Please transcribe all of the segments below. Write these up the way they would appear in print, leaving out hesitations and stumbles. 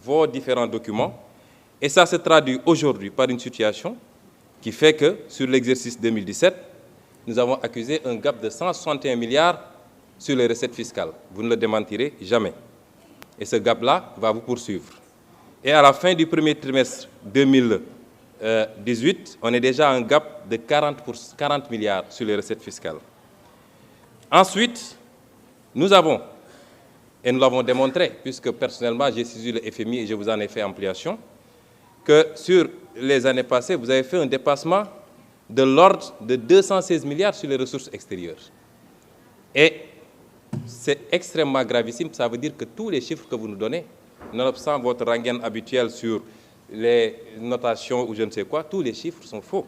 vos différents documents. Et ça se traduit aujourd'hui par une situation qui fait que, sur l'exercice 2017, nous avons accusé un gap de 161 milliards sur les recettes fiscales. Vous ne le démentirez jamais. Et ce gap-là va vous poursuivre. Et à la fin du premier trimestre 2018, on est déjà à un gap de 40 milliards sur les recettes fiscales. Ensuite, nous avons, et nous l'avons démontré, puisque personnellement j'ai saisi le FMI et je vous en ai fait ampliation, que sur les années passées, vous avez fait un dépassement de l'ordre de 216 milliards sur les ressources extérieures. Et c'est extrêmement gravissime, ça veut dire que tous les chiffres que vous nous donnez, nonobstant votre rengaine habituelle sur les notations ou je ne sais quoi, tous les chiffres sont faux.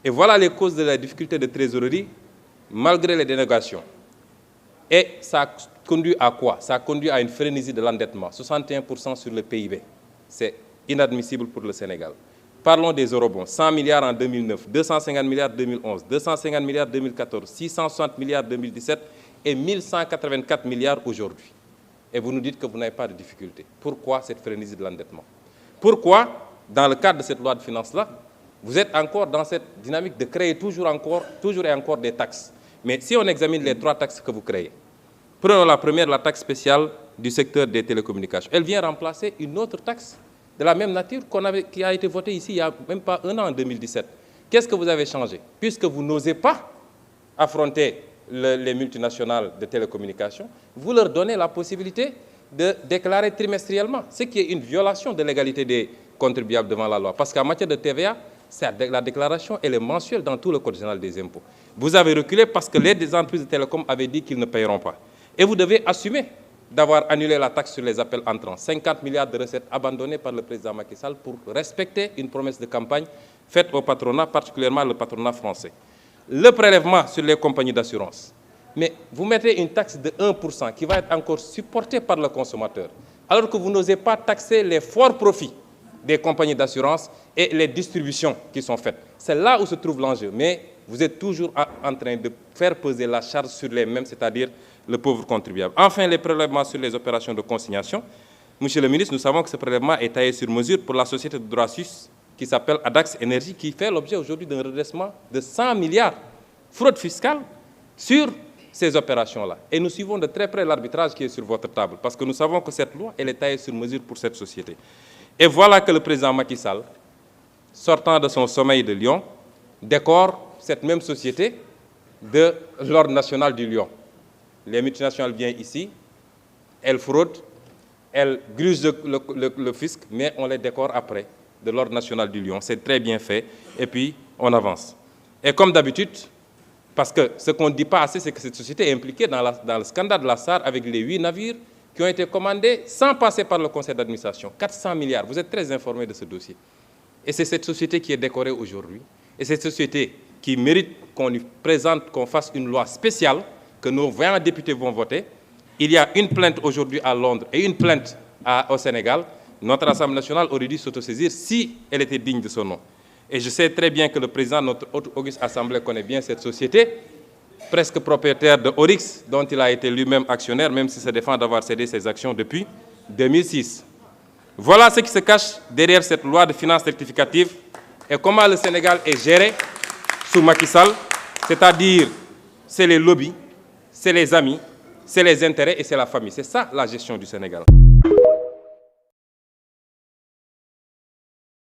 Et voilà les causes de la difficulté de trésorerie, malgré les dénégations. Et ça conduit à quoi? Ça conduit à une frénésie de l'endettement, 61% sur le PIB. C'est inadmissible pour le Sénégal. Parlons des eurobonds, 100 milliards en 2009, 250 milliards en 2011, 250 milliards en 2014, 660 milliards en 2017 et 1184 milliards aujourd'hui. Et vous nous dites que vous n'avez pas de difficulté. Pourquoi cette frénésie de l'endettement? Pourquoi, dans le cadre de cette loi de finances-là, vous êtes encore dans cette dynamique de créer toujours et encore des taxes? Mais si on examine les 3 taxes que vous créez, prenons la première, la taxe spéciale du secteur des télécommunications. Elle vient remplacer une autre taxe de la même nature qui a été votée ici il n'y a même pas un an, en 2017. Qu'est-ce que vous avez changé? Puisque vous n'osez pas affronter les multinationales de télécommunications, vous leur donnez la possibilité de déclarer trimestriellement, ce qui est une violation de l'égalité des contribuables devant la loi. Parce qu'en matière de TVA, la déclaration elle est mensuelle dans tout le Code général des impôts. Vous avez reculé parce que les entreprises de télécom avaient dit qu'ils ne paieront pas. Et vous devez assumer d'avoir annulé la taxe sur les appels entrants. 50 milliards de recettes abandonnées par le président Macky Sall pour respecter une promesse de campagne faite au patronat, particulièrement le patronat français. Le prélèvement sur les compagnies d'assurance. Mais vous mettez une taxe de 1% qui va être encore supportée par le consommateur, alors que vous n'osez pas taxer les forts profits des compagnies d'assurance et les distributions qui sont faites. C'est là où se trouve l'enjeu. Mais vous êtes toujours en train de faire peser la charge sur les mêmes, c'est-à-dire le pauvre contribuable. Enfin, les prélèvements sur les opérations de consignation. Monsieur le ministre, nous savons que ce prélèvement est taillé sur mesure pour la société de droit suisse qui s'appelle Adax Énergie, qui fait l'objet aujourd'hui d'un redressement de 100 milliards fraude fiscale sur ces opérations-là. Et nous suivons de très près l'arbitrage qui est sur votre table, parce que nous savons que cette loi, elle est taillée sur mesure pour cette société. Et voilà que le président Macky Sall, sortant de son sommeil de Lyon, décore cette même société de l'ordre national du Lion. Les multinationales viennent ici, elles fraudent, elles grugent le fisc, mais on les décore après de l'ordre national du Lion. C'est très bien fait, et puis on avance. Et comme d'habitude, parce que ce qu'on ne dit pas assez, c'est que cette société est impliquée dans le scandale de la SAR avec les 8 navires qui ont été commandés sans passer par le conseil d'administration. 400 milliards, vous êtes très informés de ce dossier. Et c'est cette société qui est décorée aujourd'hui, et cette société qui mérite qu'on lui présente, qu'on fasse une loi spéciale, que nos 20 députés vont voter. Il y a une plainte aujourd'hui à Londres et une plainte au Sénégal. Notre Assemblée nationale aurait dû s'autosaisir si elle était digne de son nom. Et je sais très bien que le président de notre auguste Assemblée connaît bien cette société, presque propriétaire de Oryx, dont il a été lui-même actionnaire, même s'il se défend d'avoir cédé ses actions depuis 2006. Voilà ce qui se cache derrière cette loi de finances rectificative et comment le Sénégal est géré sous Macky Sall, c'est-à-dire c'est les lobbies, c'est les amis, c'est les intérêts et c'est la famille. C'est ça la gestion du Sénégal.